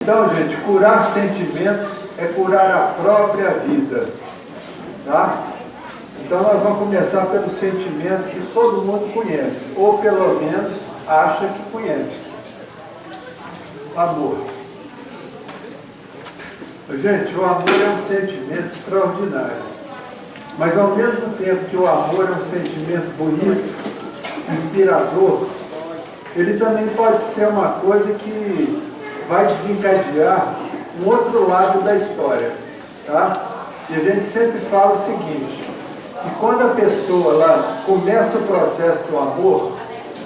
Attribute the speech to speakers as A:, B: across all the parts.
A: Então, gente, curar sentimentos é curar a própria vida. Tá? Então nós vamos começar pelo sentimento que todo mundo conhece, ou pelo menos acha que conhece. Amor. Gente, o amor é um sentimento extraordinário. Mas ao mesmo tempo que o amor é um sentimento bonito, inspirador, ele também pode ser uma coisa que vai desencadear um outro lado da história. Tá? E a gente sempre fala o seguinte, que quando a pessoa lá começa o processo do amor,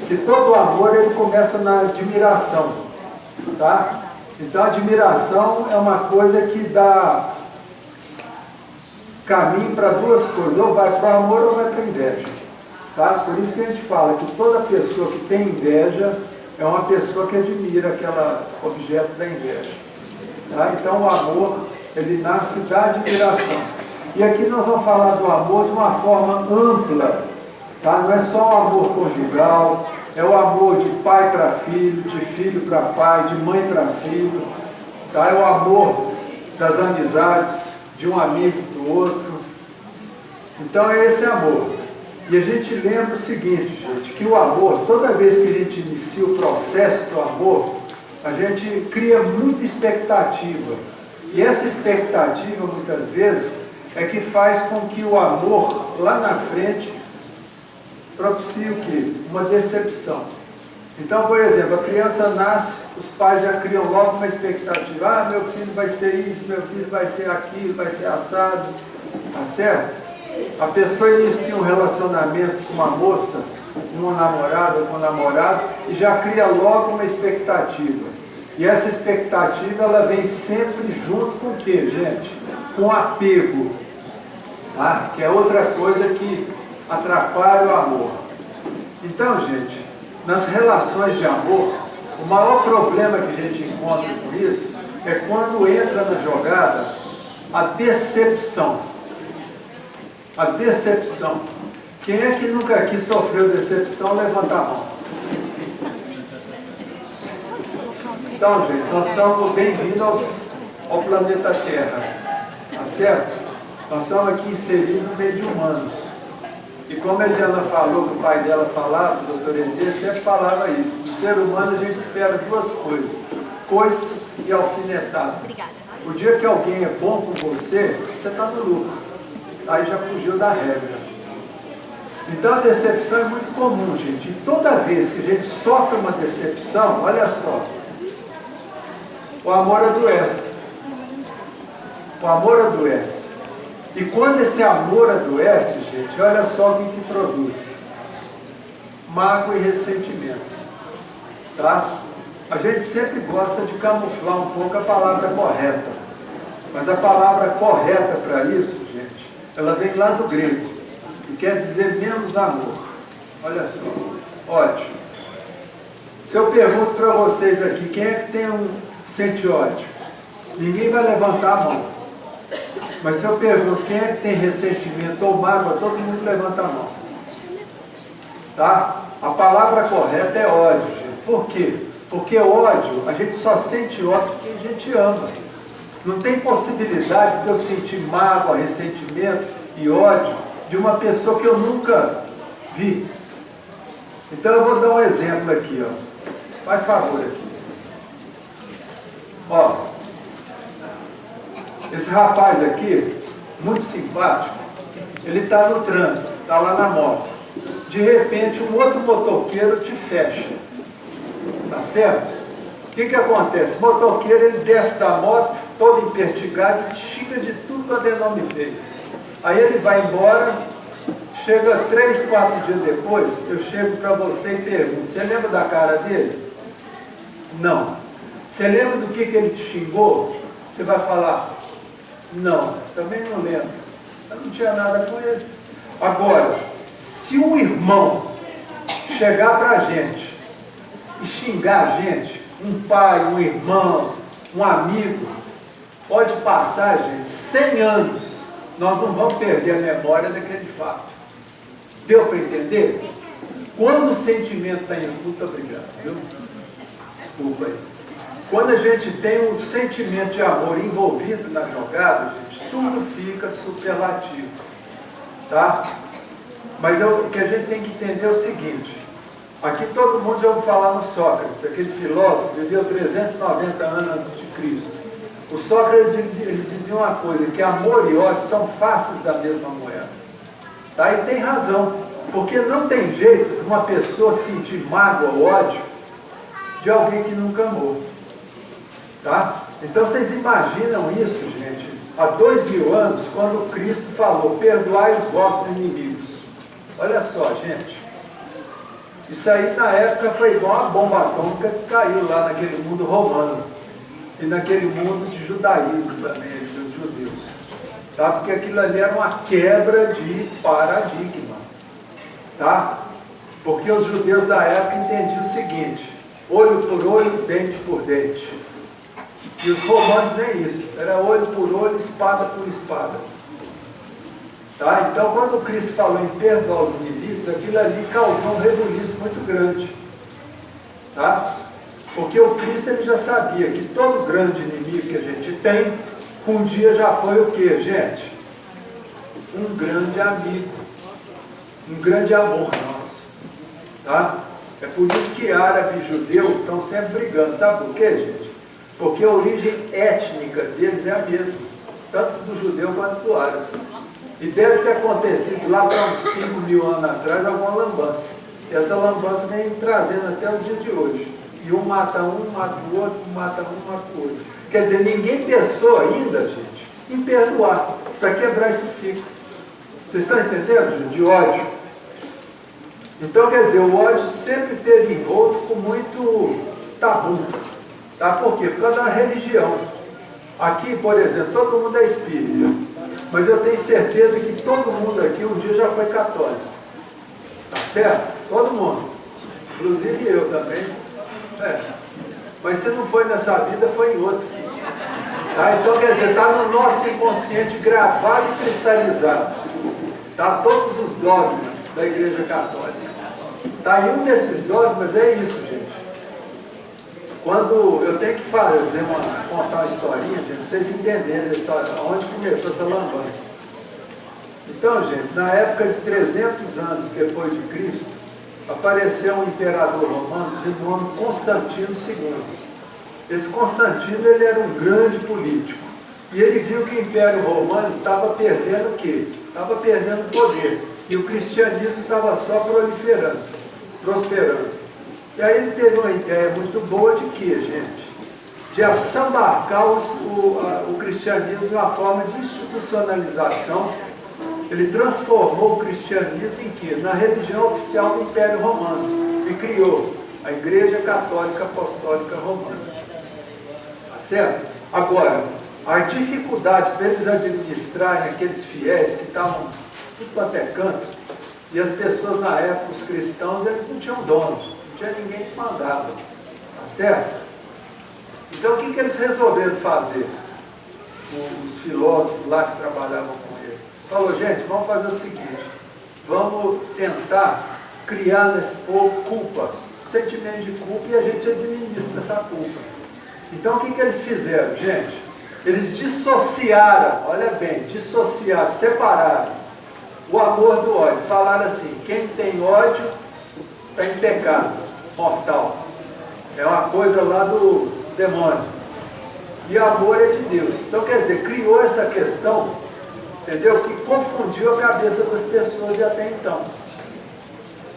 A: que todo amor ele começa na admiração. Tá? Então a admiração é uma coisa que dá caminho para duas coisas, ou vai para o amor ou vai para a inveja. Tá? Por isso que a gente fala que toda pessoa que tem inveja é uma pessoa que admira aquele objeto da inveja. Tá? Então o amor, ele nasce da admiração. E aqui nós vamos falar do amor de uma forma ampla. Tá? Não é só o amor conjugal, é o amor de pai para filho, de filho para pai, de mãe para filho. Tá? É o amor das amizades, de um amigo do outro. Então é esse amor. E a gente lembra o seguinte, gente, que o amor, toda vez que a gente inicia o processo do amor, a gente cria muita expectativa. E essa expectativa, muitas vezes, é que faz com que o amor, lá na frente, propicie o quê? Uma decepção. Então, por exemplo, a criança nasce, os pais já criam logo uma expectativa. Ah, meu filho vai ser isso, meu filho vai ser aquilo, vai ser assado. Tá certo? A pessoa inicia um relacionamento com uma moça, uma namorada ou com um namorado, e já cria logo uma expectativa. E essa expectativa, ela vem sempre junto com o quê, gente? Com apego. Tá? Que é outra coisa que atrapalha o amor. Então, gente, nas relações de amor, o maior problema que a gente encontra com isso é quando entra na jogada a decepção. A decepção. Quem é que nunca aqui sofreu decepção, levanta a mão. Então, gente, nós estamos bem-vindos ao planeta Terra. Tá certo? Nós estamos aqui inseridos no meio de humanos. E como a Eliana falou, que o pai dela falava, o doutor Elias sempre falava isso. Do ser humano a gente espera duas coisas: coice e alfinetada. O dia que alguém é bom com você, você está no lucro. Aí já fugiu da regra. Então a decepção é muito comum, gente. E toda vez que a gente sofre uma decepção, olha só, o amor adoece. O amor adoece. E quando esse amor adoece, gente, olha só o que produz: mágoa e ressentimento. Tá? A gente sempre gosta de camuflar um pouco a palavra correta. Mas a palavra correta para isso, gente, ela vem lá do grego, e quer dizer menos amor. Olha só, ódio. Se eu pergunto para vocês aqui, quem é que sente ódio? Ninguém vai levantar a mão. Mas se eu pergunto quem é que tem ressentimento ou mágoa, todo mundo levanta a mão. Tá? A palavra correta é ódio, gente. Por quê? Porque ódio, a gente só sente ódio porque a gente ama. Não tem possibilidade de eu sentir mágoa, ressentimento e ódio de uma pessoa que eu nunca vi. Então eu vou dar um exemplo aqui, ó. Faz favor aqui. Ó, esse rapaz aqui, muito simpático, ele está no trânsito, está lá na moto. De repente, um outro motoqueiro te fecha. Tá certo? O que acontece? O motoqueiro, ele desce da moto, todo impertigado, e xinga de tudo para ter nome feio. Aí ele vai embora, chega 3, 4 dias depois, eu chego para você e pergunto: você lembra da cara dele? Não. Você lembra do que ele te xingou? Você vai falar: não, também não lembro. Eu não tinha nada com ele. Agora, se um irmão chegar para a gente e xingar a gente, um pai, um irmão, um amigo, pode passar, gente, 100 anos, nós não vamos perder a memória daquele fato. Deu para entender? Quando o sentimento está em... Muito obrigado, viu? Desculpa aí. Quando a gente tem um sentimento de amor envolvido na jogada, gente, tudo fica superlativo. Tá? Mas o que a gente tem que entender é o seguinte. Aqui todo mundo já ouviu falar no Sócrates, aquele filósofo que viveu 390 anos antes de Cristo. O Sócrates ele dizia uma coisa, que amor e ódio são faces da mesma moeda. Tá? E tem razão, porque não tem jeito de uma pessoa sentir mágoa ou ódio de alguém que nunca amou. Tá? Então vocês imaginam isso, gente, há 2000 anos, quando Cristo falou, perdoai os vossos inimigos. Olha só, gente. Isso aí na época foi igual a bomba atômica que caiu lá naquele mundo romano e naquele mundo de judaísmo também, dos judeus. Tá? Porque aquilo ali era uma quebra de paradigma. Tá? Porque os judeus da época entendiam o seguinte, olho por olho, dente por dente. E os romanos nem isso, era olho por olho, espada por espada. Tá? Então, quando Cristo falou em perdoar os inimigos, aquilo ali causou um rebuliço muito grande. Tá? Porque o Cristo ele já sabia que todo grande inimigo que a gente tem, um dia já foi o quê, gente? Um grande amigo. Um grande amor nosso. Tá? É por isso que árabe e judeu estão sempre brigando. Sabe por quê, gente? Porque a origem étnica deles é a mesma. Tanto do judeu quanto do árabe. E deve ter acontecido lá para uns 5.000 anos atrás alguma lambança. E essa lambança vem trazendo até os dias de hoje. E um mata um, mata o outro, um mata um, mata o outro. Quer dizer, ninguém pensou ainda, gente, em perdoar, para quebrar esse ciclo. Vocês estão entendendo, gente? De ódio. Então, quer dizer, o ódio sempre esteve envolto com muito tabu. Tá? Por quê? Por causa da religião. Aqui, por exemplo, todo mundo é espírita. Mas eu tenho certeza que todo mundo aqui um dia já foi católico. Tá certo? Todo mundo. Inclusive eu também. É. Mas se não foi nessa vida, foi em outra. Tá? Então, quer dizer, está no nosso inconsciente gravado e cristalizado. Tá? Todos os dogmas da Igreja Católica. Tá? E um desses dogmas é isso, gente. Quando eu tenho que contar uma historinha, gente, pra vocês entenderem a história, onde começou essa lambança. Então, gente, na época de 300 anos depois de Cristo, apareceu um imperador romano de nome Constantino II. Esse Constantino ele era um grande político. E ele viu que o Império Romano estava perdendo o quê? Estava perdendo poder. E o cristianismo estava só proliferando, prosperando. E aí ele teve uma ideia muito boa de quê, gente? De assambarcar o cristianismo de uma forma de institucionalização. Ele transformou o cristianismo em quê? Na religião oficial do Império Romano. E criou a Igreja Católica Apostólica Romana. Tá certo? Agora, a dificuldade para eles administrarem aqueles fiéis que estavam tudo até canto, e as pessoas na época, os cristãos, eles não tinham donos. Não tinha ninguém que mandava, tá certo? Então o que eles resolveram fazer? Os filósofos lá que trabalhavam com ele. Falou, gente, vamos fazer o seguinte, vamos tentar criar nesse povo culpa, sentimento de culpa, e a gente administra essa culpa. Então o que eles fizeram, gente? Eles dissociaram, olha bem, dissociaram, separaram o amor do ódio. Falaram assim, quem tem ódio está em pecado mortal. É uma coisa lá do demônio. E amor é de Deus. Então, quer dizer, criou essa questão, entendeu? Que confundiu a cabeça das pessoas de até então.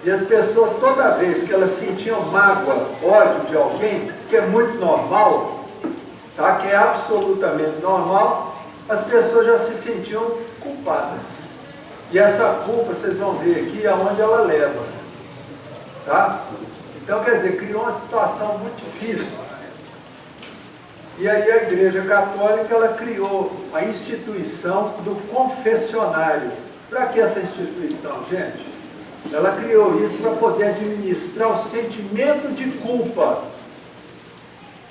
A: E as pessoas, toda vez que elas sentiam mágoa, ódio de alguém, que é muito normal, tá? Que é absolutamente normal, as pessoas já se sentiam culpadas. E essa culpa, vocês vão ver aqui, aonde ela leva. Tá? Então, quer dizer, criou uma situação muito difícil. E aí a Igreja Católica, ela criou a instituição do confessionário. Para que essa instituição, gente? Ela criou isso para poder administrar o sentimento de culpa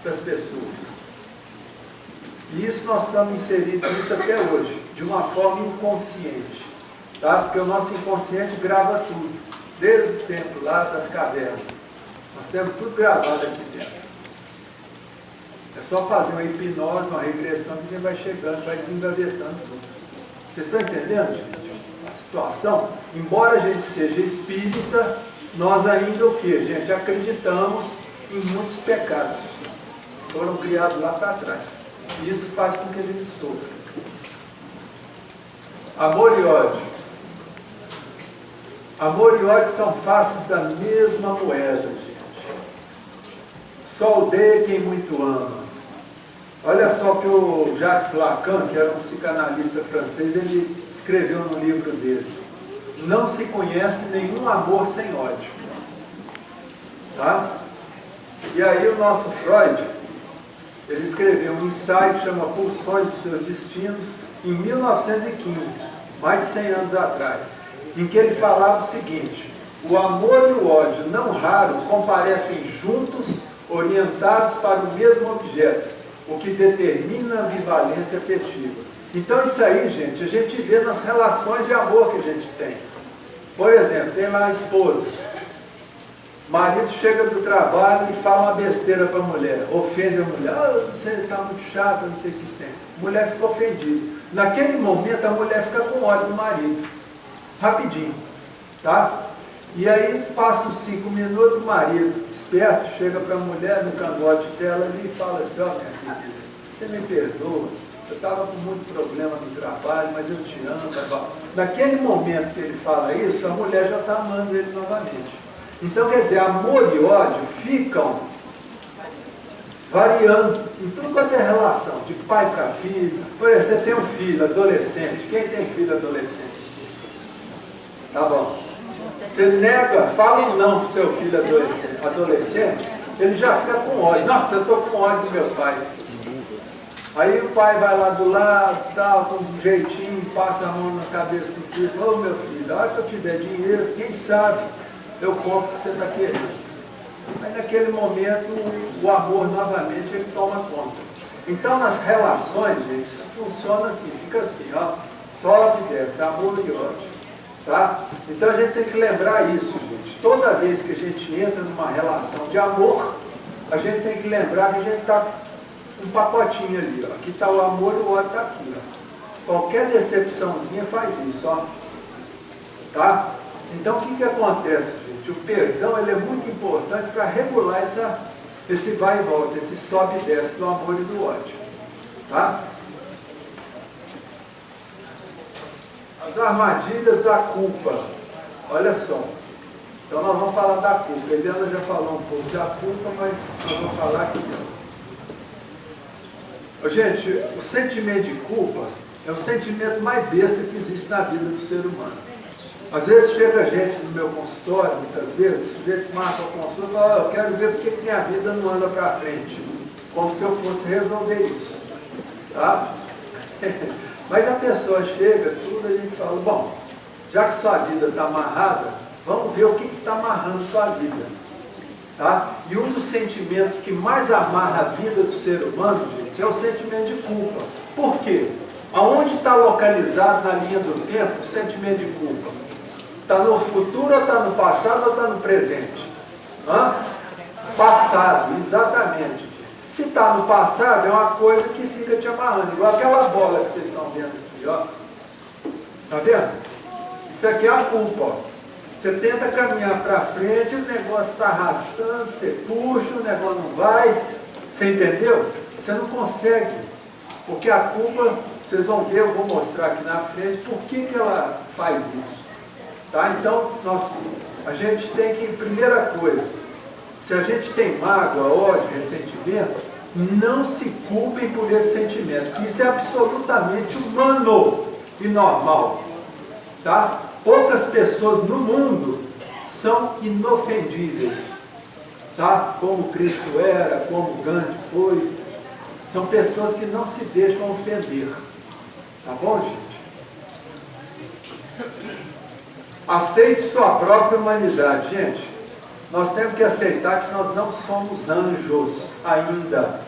A: das pessoas. E isso nós estamos inseridos nisso até hoje, de uma forma inconsciente. Tá? Porque o nosso inconsciente grava tudo, desde o tempo lá das cavernas. Nós temos tudo gravado aqui dentro. É só fazer uma hipnose, uma regressão, que a gente vai chegando, vai desengavetando tudo. Vocês estão entendendo, gente? A situação? Embora a gente seja espírita, nós ainda o quê, gente? Acreditamos em muitos pecados. Foram criados lá para trás. E isso faz com que a gente sofra. Amor e ódio. Amor e ódio são faces da mesma moeda, gente. Só odeia quem muito ama. Olha só que o Jacques Lacan, que era um psicanalista francês, ele escreveu no livro dele: não se conhece nenhum amor sem ódio. Tá? E aí o nosso Freud, ele escreveu um ensaio que chama Pulsões de Seus Destinos, em 1915, mais de 100 anos atrás, em que ele falava o seguinte: o amor e o ódio, não raro, comparecem juntos, orientados para o mesmo objeto, o que determina a ambivalência afetiva. Então isso aí, gente, a gente vê nas relações de amor que a gente tem. Por exemplo, tem lá a esposa. O marido chega do trabalho e fala uma besteira para a mulher, ofende a mulher: você está muito chata, não sei o que tem. A mulher fica ofendida. Naquele momento a mulher fica com ódio do marido, rapidinho, tá? E aí passa uns 5 minutos, o marido, esperto, chega para a mulher no cangote dela e fala assim: ó, minha filha, você me perdoa, eu estava com muito problema no trabalho, mas eu te amo. Tá? Naquele momento que ele fala isso, a mulher já está amando ele novamente. Então, quer dizer, amor e ódio ficam variando em tudo quanto é relação, de pai para filho. Por exemplo, você tem um filho adolescente. Quem tem filho adolescente? Tá bom. Você nega, fala um não para o seu filho adolescente, ele já fica com ódio. Nossa, eu estou com ódio do meu pai. Aí o pai vai lá do lado, tal, com um jeitinho, passa a mão na cabeça do filho: ô meu filho, a hora que eu tiver dinheiro, quem sabe eu compro o que você está querendo. Aí naquele momento o amor novamente ele toma conta. Então nas relações, gente, isso funciona assim, fica assim, ó, sobe e desce, amor e ódio. Tá? Então a gente tem que lembrar isso, gente. Toda vez que a gente entra numa relação de amor, a gente tem que lembrar que a gente está um pacotinho ali, ó. Aqui está o amor e o ódio está aqui, ó. Qualquer decepçãozinha faz isso, ó. Tá? Então o que acontece, gente? O perdão ele é muito importante para regular esse vai e volta, esse sobe e desce do amor e do ódio. Tá? As armadilhas da culpa. Olha só. Então nós vamos falar da culpa. A Helena já falou um pouco da culpa, mas nós vamos falar aqui não. Gente, o sentimento de culpa é o sentimento mais besta que existe na vida do ser humano. Às vezes chega gente no meu consultório, muitas vezes, o sujeito marca a consulta e fala: eu quero ver porque minha vida não anda para frente. Como se eu fosse resolver isso. Tá? Mas a pessoa chega, tudo, a gente fala: bom, já que sua vida está amarrada, vamos ver o que está amarrando sua vida. Tá? E um dos sentimentos que mais amarra a vida do ser humano, gente, é o sentimento de culpa. Por quê? Aonde está localizado na linha do tempo o sentimento de culpa? Está no futuro ou está no passado ou está no presente? Hã? Passado, exatamente. Se está no passado, é uma coisa que fica te amarrando, igual aquela bola que vocês estão vendo aqui, ó. Está vendo? Isso aqui é a culpa, ó. Você tenta caminhar para frente, o negócio está arrastando, você puxa, o negócio não vai. Você entendeu? Você não consegue. Porque a culpa, vocês vão ver, eu vou mostrar aqui na frente, por que ela faz isso. Tá? Então, a gente tem que, primeira coisa, se a gente tem mágoa, ódio, ressentimento, não se culpem por esse sentimento, porque isso é absolutamente humano e normal. Tá? Poucas pessoas no mundo são inofendíveis, tá? Como Cristo era, como Gandhi foi. São pessoas que não se deixam ofender. Tá bom, gente? Aceite sua própria humanidade. Gente, nós temos que aceitar que nós não somos anjos ainda.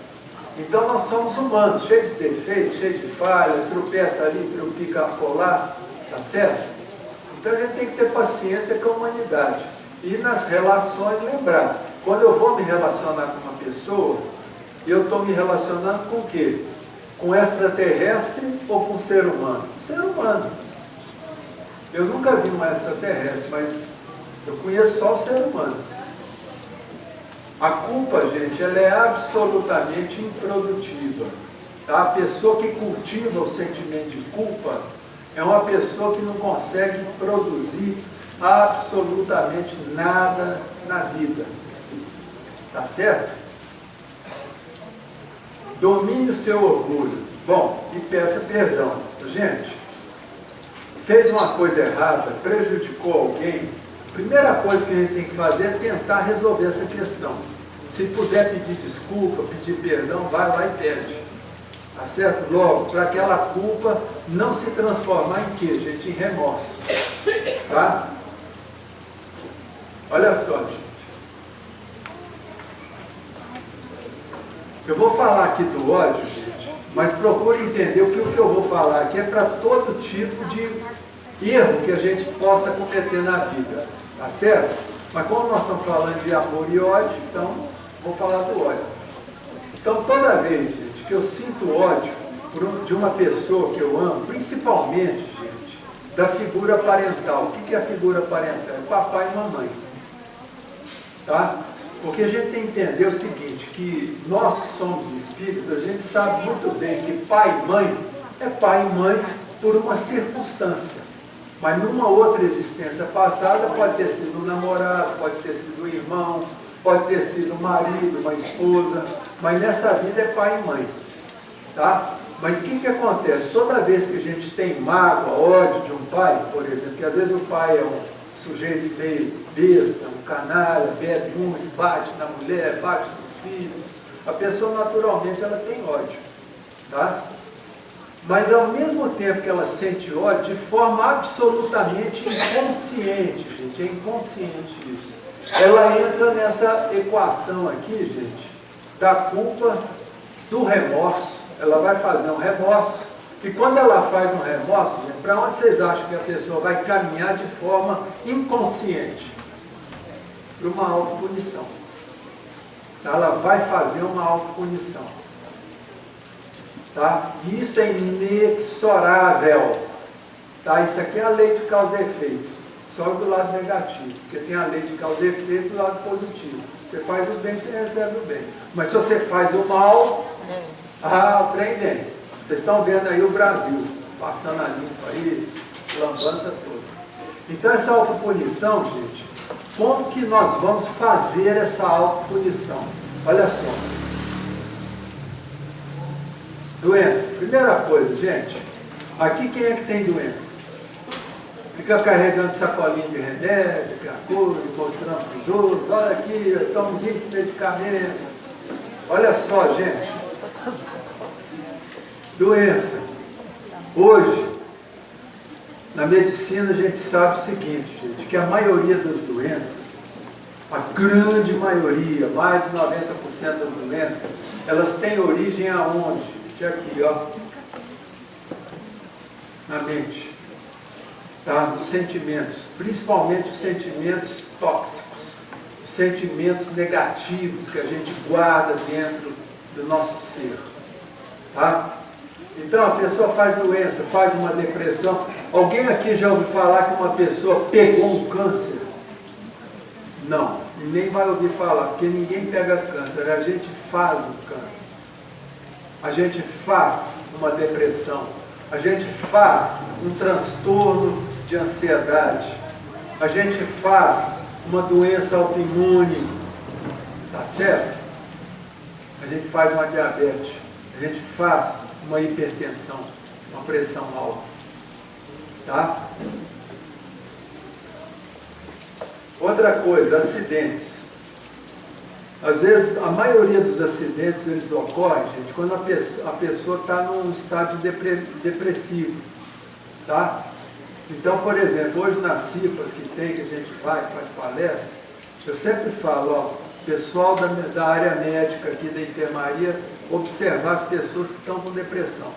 A: Então nós somos humanos, cheios de defeitos, cheios de falhas, tropeça ali, tropica acolá, tá certo? Então a gente tem que ter paciência com a humanidade. E nas relações lembrar, quando eu vou me relacionar com uma pessoa, E eu estou me relacionando com o quê? Com extraterrestre ou com ser humano? Ser humano. Eu nunca vi um extraterrestre, mas eu conheço só o ser humano. A culpa, gente, ela é absolutamente improdutiva. Tá? A pessoa que cultiva o sentimento de culpa é uma pessoa que não consegue produzir absolutamente nada na vida. Tá certo? Domine o seu orgulho. Bom, e peça perdão. Gente, fez uma coisa errada, prejudicou alguém, a primeira coisa que a gente tem que fazer é tentar resolver essa questão. Se puder pedir desculpa, pedir perdão, vai lá e pede. Tá certo? Logo, para aquela culpa não se transformar em quê, gente? Em remorso. Tá? Olha só, gente. Eu vou falar aqui do ódio, gente, mas procure entender que o que eu vou falar aqui é para todo tipo de erro que a gente possa cometer na vida. Tá certo? Mas como nós estamos falando de amor e ódio, então vou falar do ódio. Então toda vez, gente, que eu sinto ódio de uma pessoa que eu amo, principalmente, gente, da figura parental. O que é a figura parental? É papai e mamãe. Tá? Porque a gente tem que entender o seguinte, que nós que somos espíritos, a gente sabe muito bem que pai e mãe é pai e mãe por uma circunstância. Mas numa outra existência passada pode ter sido um namorado, pode ter sido um irmão, pode ter sido um marido, uma esposa, mas nessa vida é pai e mãe. Tá? Mas o que acontece? Toda vez que a gente tem mágoa, ódio de um pai, por exemplo, que às vezes o pai é um sujeito meio besta, um canalha, bebe muito, bate na mulher, bate nos filhos, a pessoa naturalmente ela tem ódio. Tá? Mas ao mesmo tempo que ela sente ódio, de forma absolutamente inconsciente, gente, é inconsciente isso. Ela entra nessa equação aqui, gente, da culpa, do remorso. Ela vai fazer um remorso, e quando ela faz um remorso, gente, para onde vocês acham que a pessoa vai caminhar de forma inconsciente? Para uma autopunição. Ela vai fazer uma autopunição. Tá? E isso é inexorável. Tá? Isso aqui é a lei de causa e efeito. Só do lado negativo. Porque tem a lei de causa e efeito do lado positivo. Você faz o bem, você recebe o bem. Mas se você faz o mal, o trem vem. Vocês estão vendo aí o Brasil, passando a limpa aí, lambança toda. Então essa autopunição, gente, como que nós vamos fazer essa autopunição? Olha só. Doença. Primeira coisa, gente, aqui quem é que tem doença? Fica carregando sacolinha de remédio, de acordo, mostrando para os outros, olha aqui, eu tomo 20 medicamentos. Olha só, gente. Doença. Hoje, na medicina, a gente sabe o seguinte, gente, que a maioria das doenças, a grande maioria, mais de 90% das doenças, elas têm origem aonde? Aqui, ó, na mente, tá? Nos sentimentos, principalmente os sentimentos tóxicos, os sentimentos negativos que a gente guarda dentro do nosso ser, tá? Então a pessoa faz doença, faz uma depressão. Alguém aqui já ouviu falar que uma pessoa pegou um câncer? Não, e nem vai ouvir falar, porque ninguém pega câncer, a gente faz o câncer. A gente faz uma depressão, a gente faz um transtorno de ansiedade, a gente faz uma doença autoimune, tá certo? A gente faz uma diabetes, a gente faz uma hipertensão, uma pressão alta, tá? Outra coisa, acidentes. Às vezes, a maioria dos acidentes, eles ocorrem, gente, quando a pessoa está num estado depressivo, tá? Então, por exemplo, hoje nas CIPAs que tem, que a gente faz palestra, eu sempre falo, ó, pessoal da área médica aqui da enfermaria, observar as pessoas que estão com depressão,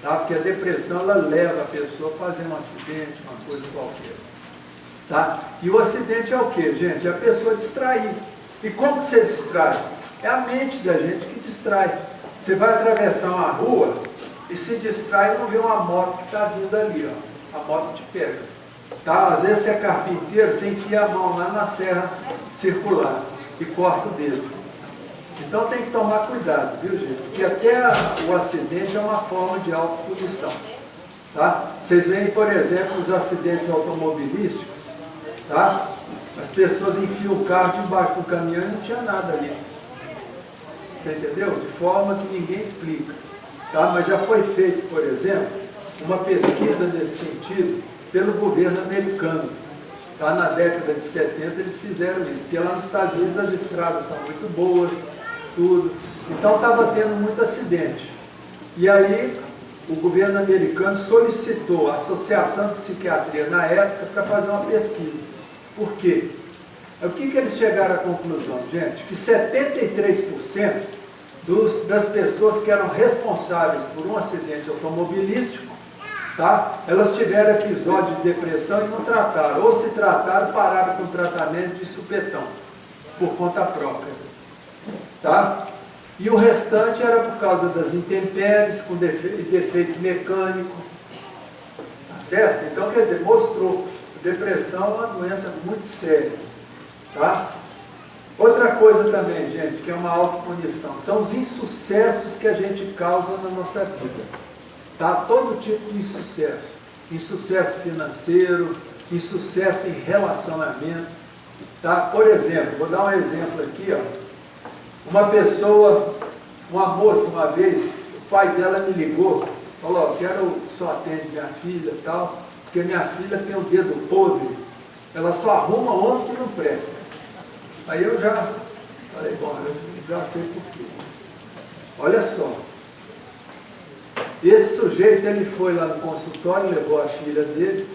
A: tá? Porque a depressão, ela leva a pessoa a fazer um acidente, uma coisa qualquer, tá? E o acidente é o quê, gente? É a pessoa distrair. E como que você distrai? É a mente da gente que distrai. Você vai atravessar uma rua e se distrai e não vê uma moto que está vindo ali, ó. A moto te pega. Tá? Às vezes você é carpinteiro, você enfia a mão lá na serra circular e corta o dedo. Então tem que tomar cuidado, viu, gente? Porque até o acidente é uma forma de autopunição. Tá? Vocês veem, por exemplo, os acidentes automobilísticos, tá? As pessoas enfiam o carro debaixo do caminhão e não tinha nada ali. Você entendeu? De forma que ninguém explica. Tá? Mas já foi feito, por exemplo, uma pesquisa nesse sentido pelo governo americano. Tá? Na década de 70 eles fizeram isso, porque lá nos Estados Unidos as estradas são muito boas, tudo. Então estava tendo muito acidente. E aí o governo americano solicitou a Associação de Psiquiatria na época para fazer uma pesquisa. Por quê? O que eles chegaram à conclusão, gente? Que 73% das pessoas que eram responsáveis por um acidente automobilístico, tá? Elas tiveram episódio de depressão e não trataram. Ou se trataram, pararam com o tratamento de supetão, por conta própria. Tá? E o restante era por causa das intempéries, com defeito mecânico. Tá certo? Então, quer dizer, mostrou que depressão é uma doença muito séria. Tá? Outra coisa também, gente, que é uma autopunição, são os insucessos que a gente causa na nossa vida. Tá? Todo tipo de insucesso. Insucesso financeiro, insucesso em relacionamento. Tá? Por exemplo, vou dar um exemplo aqui, ó. Uma pessoa, uma moça, uma vez, o pai dela me ligou, falou, ó, quero só atender minha filha e tal, porque minha filha tem o dedo podre, ela só arruma homem que não presta. Aí eu já falei, bom, eu já sei por quê. Olha só, esse sujeito, ele foi lá no consultório, levou a filha dele,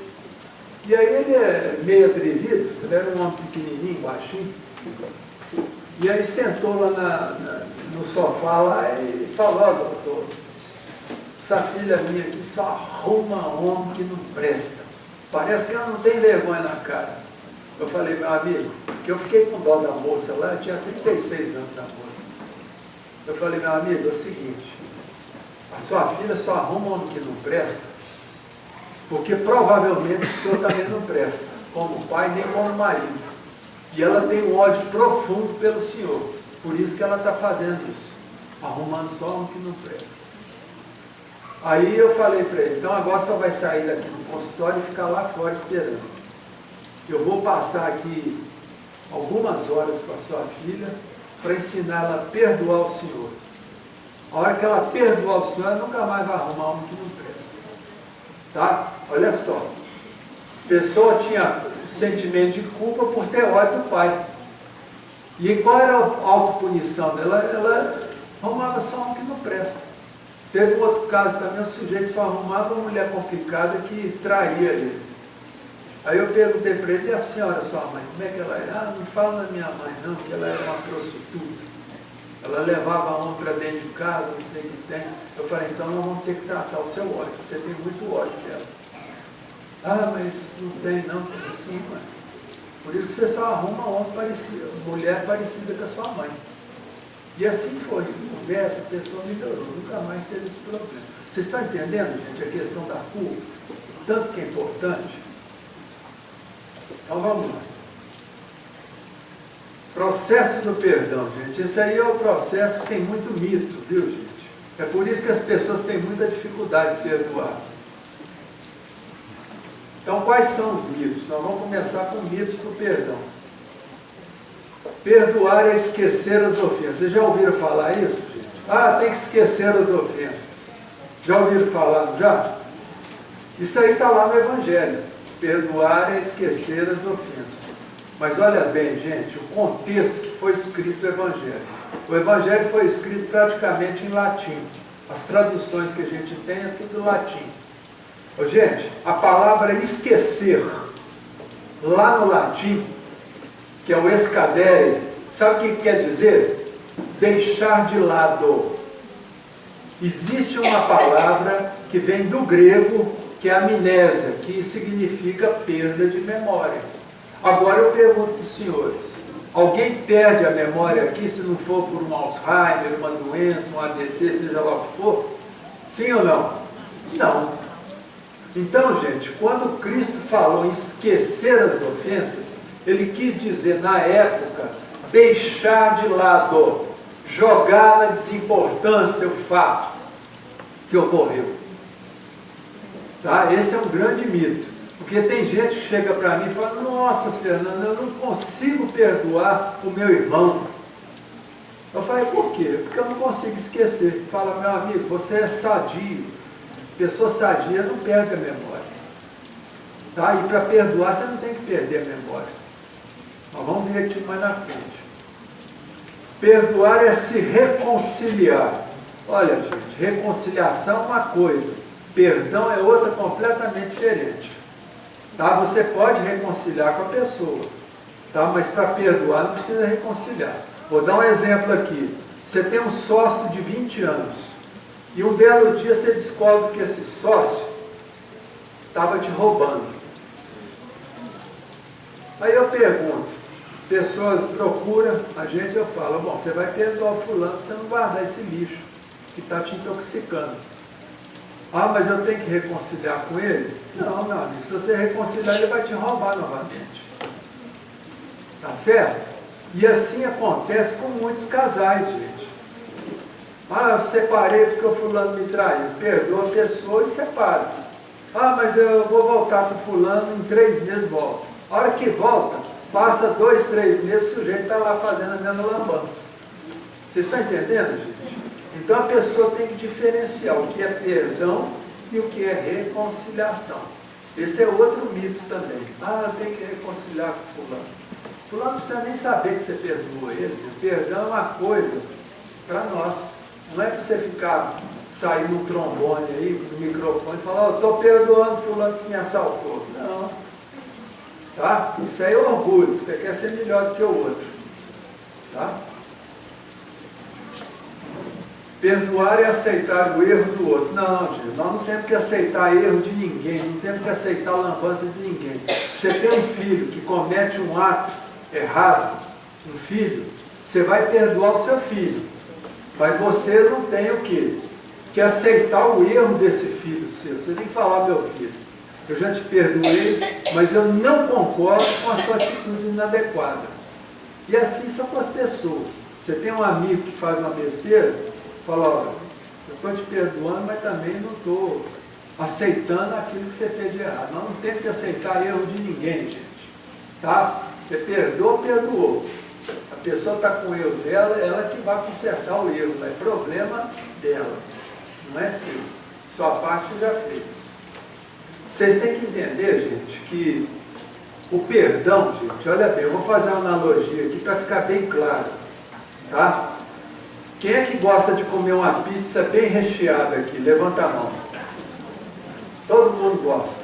A: e aí ele é meio atrevido, ele era um homem pequenininho, baixinho, e aí sentou lá no sofá lá e falou, ó, doutor, essa filha minha aqui só arruma homem que não presta. Parece que ela não tem vergonha na cara. Eu falei, meu amigo, que eu fiquei com dó da moça lá, eu tinha 36 anos da moça. Eu falei, meu amigo, é o seguinte, a sua filha só arruma homem que não presta, porque provavelmente o senhor também não presta, como pai nem como marido. E ela tem um ódio profundo pelo senhor. Por isso que ela está fazendo isso. Arrumando só um que não presta. Aí eu falei para ele, então agora só vai sair daqui do consultório e ficar lá fora esperando. Eu vou passar aqui algumas horas com a sua filha para ensinar ela a perdoar o senhor. A hora que ela perdoar o senhor, ela nunca mais vai arrumar um que não presta. Tá? Olha só. A pessoa tinha sentimento de culpa por ter ódio do pai. E qual era a autopunição dela? Ela arrumava só um que não presta. Teve um outro caso também, um sujeito só arrumava uma mulher complicada que traía ele. Aí eu perguntei para ele, e a senhora, sua mãe, como é que ela era? Ah, não fala da minha mãe não, que ela era uma prostituta. Ela levava a homem para dentro de casa, não sei o que tem. Eu falei, então nós vamos ter que tratar o seu ódio, você tem muito ódio dela. Ah, mas não tem não, assim, mãe. Por isso você só arruma homem parecido, mulher parecida com a sua mãe. E assim foi, conversa, a pessoa melhorou, nunca mais teve esse problema. Vocês estão entendendo, gente, a questão da culpa? Tanto que é importante. Então vamos lá. Processo do perdão, gente. Esse aí é o processo que tem muito mito, viu, gente? É por isso que as pessoas têm muita dificuldade de perdoar. Então, quais são os mitos? Nós vamos começar com mitos do perdão. Perdoar é esquecer as ofensas. Vocês já ouviram falar isso, gente? Ah, tem que esquecer as ofensas. Já ouviram falar, já? Isso aí está lá no Evangelho. Perdoar é esquecer as ofensas. Mas olha bem, gente, o contexto que foi escrito o Evangelho. O Evangelho foi escrito praticamente em latim. As traduções que a gente tem é tudo latim. Ô, gente, a palavra esquecer, lá no latim, que é o escadere, sabe o que quer dizer? Deixar de lado. Existe uma palavra que vem do grego, que é amnésia, que significa perda de memória. Agora eu pergunto para os senhores, Alguém perde a memória aqui se não for por um Alzheimer, uma doença, um AVC, seja lá o que for? Sim ou não? Não. Então, gente, quando Cristo falou em esquecer as ofensas, ele quis dizer, na época, deixar de lado, jogar na desimportância o fato que ocorreu. Tá? Esse é um grande mito. Porque tem gente que chega para mim e fala, nossa, Fernando, eu não consigo perdoar o meu irmão. Eu falei, por quê? Porque eu não consigo esquecer. Fala, meu amigo, você é sadio. Pessoa sadia não perde a memória. Tá? E para perdoar, você não tem que perder a memória. Nós vamos ver aqui mais na frente. Perdoar é se reconciliar. Olha, gente, reconciliação é uma coisa, perdão é outra completamente diferente. Tá? Você pode reconciliar com a pessoa, tá? Mas para perdoar não precisa reconciliar. Vou dar um exemplo aqui. Você tem um sócio de 20 anos e um belo dia você descobre que esse sócio estava te roubando. Aí eu pergunto, a pessoa procura a gente, eu falo, bom, você vai perdoar o fulano para você não guardar esse lixo que está te intoxicando. Ah, mas eu tenho que reconciliar com ele? Não, meu amigo, se você reconciliar, ele vai te roubar novamente. Tá certo? E assim acontece com muitos casais, gente. Ah, eu separei porque o fulano me traiu. Perdoa a pessoa e separa. Ah, mas eu vou voltar com o fulano, em 3 meses volta. A hora que volta, passa 2, 3 meses, o sujeito está lá fazendo a mesma lambança. Vocês estão entendendo, gente? Então a pessoa tem que diferenciar o que é perdão e o que é reconciliação. Esse é outro mito também. Ah, eu tenho que reconciliar com o fulano. O fulano não precisa nem saber que você perdoou ele. O perdão é uma coisa para nós. Não é para você ficar, sair no trombone aí, no microfone e falar, eu estou perdoando o fulano que me assaltou. Não. Tá? Isso aí é orgulho. Você quer ser melhor do que o outro. Tá? Perdoar é aceitar o erro do outro. Não, gente, nós não temos que aceitar erro de ninguém, não temos que aceitar lambança de ninguém. Você tem um filho que comete um ato errado, um filho, você vai perdoar o seu filho. Mas você não tem o quê? Que aceitar o erro desse filho seu. Você tem que falar, meu filho, eu já te perdoei, mas eu não concordo com a sua atitude inadequada. E assim são com as pessoas. Você tem um amigo que faz uma besteira, fala, olha, eu estou te perdoando, mas também não estou aceitando aquilo que você fez de errado. Nós não temos que aceitar erro de ninguém, gente. Tá? Você perdoou, perdoou. A pessoa está com o erro dela, ela que vai consertar o erro, é problema dela, não é seu. Sua parte você já fez. Vocês têm que entender, gente, que o perdão, gente, olha bem, eu vou fazer uma analogia aqui para ficar bem claro. Tá? Quem é que gosta de comer uma pizza bem recheada aqui? Levanta a mão. Todo mundo gosta.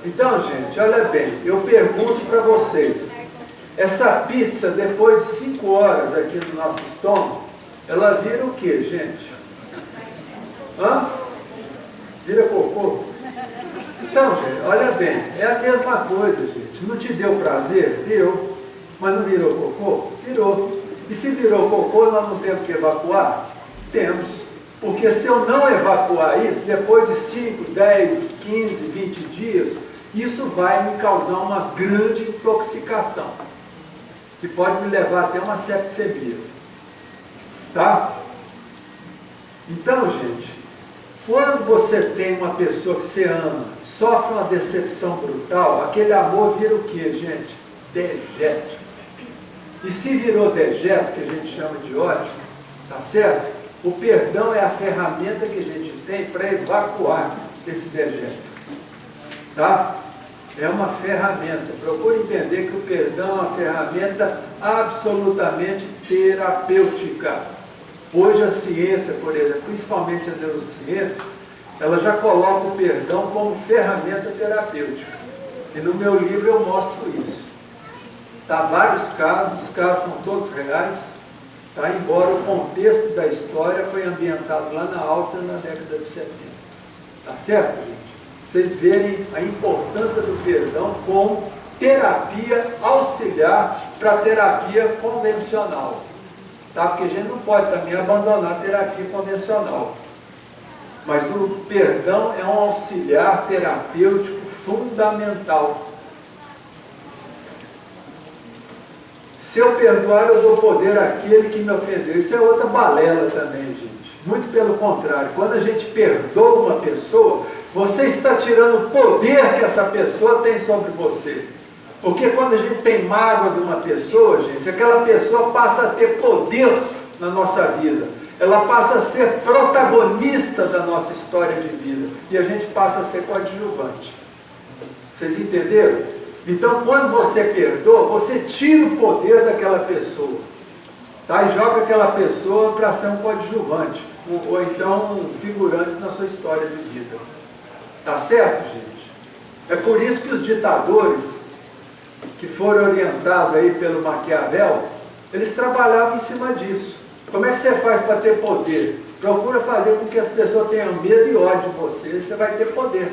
A: Então, gente, olha bem, eu pergunto para vocês, essa pizza, depois de 5 horas aqui no nosso estômago, ela vira o que, gente? Hã? Vira cocô? Então, gente, olha bem, é a mesma coisa, gente. Não te deu prazer? Deu. Mas não virou cocô? Virou. E se virou cocô, nós não temos que evacuar? Temos. Porque se eu não evacuar isso, depois de 5, 10, 15, 20 dias, isso vai me causar uma grande intoxicação. Que pode me levar até uma septicemia. Tá? Então, gente, quando você tem uma pessoa que você ama, sofre uma decepção brutal, aquele amor vira o que, gente? Dejeto. E se virou dejeto, que a gente chama de ódio, tá certo? O perdão é a ferramenta que a gente tem para evacuar esse dejeto. Tá? É uma ferramenta. Procure entender que o perdão é uma ferramenta absolutamente terapêutica. Hoje a ciência, por exemplo, principalmente a neurociência, ela já coloca o perdão como ferramenta terapêutica. E no meu livro eu mostro isso. Tá, vários casos, os casos são todos reais, tá? Embora o contexto da história foi ambientado lá na Áustria na década de 70. Tá certo, gente? Vocês verem a importância do perdão como terapia auxiliar para a terapia convencional. Tá? Porque a gente não pode também abandonar a terapia convencional. Mas o perdão é um auxiliar terapêutico fundamental. Se eu perdoar, eu dou poder àquele que me ofendeu. Isso é outra balela também, gente. Muito pelo contrário. Quando a gente perdoa uma pessoa, você está tirando o poder que essa pessoa tem sobre você. Porque quando a gente tem mágoa de uma pessoa, gente, aquela pessoa passa a ter poder na nossa vida. Ela passa a ser protagonista da nossa história de vida. E a gente passa a ser coadjuvante. Vocês entenderam? Então, quando você perdoa, você tira o poder daquela pessoa. Tá? E joga aquela pessoa para ser um coadjuvante. Ou então um figurante na sua história de vida. Tá certo, gente? É por isso que os ditadores, que foram orientados aí pelo Maquiavel, eles trabalhavam em cima disso. Como é que você faz para ter poder? Procura fazer com que as pessoas tenham medo e ódio de você, você vai ter poder.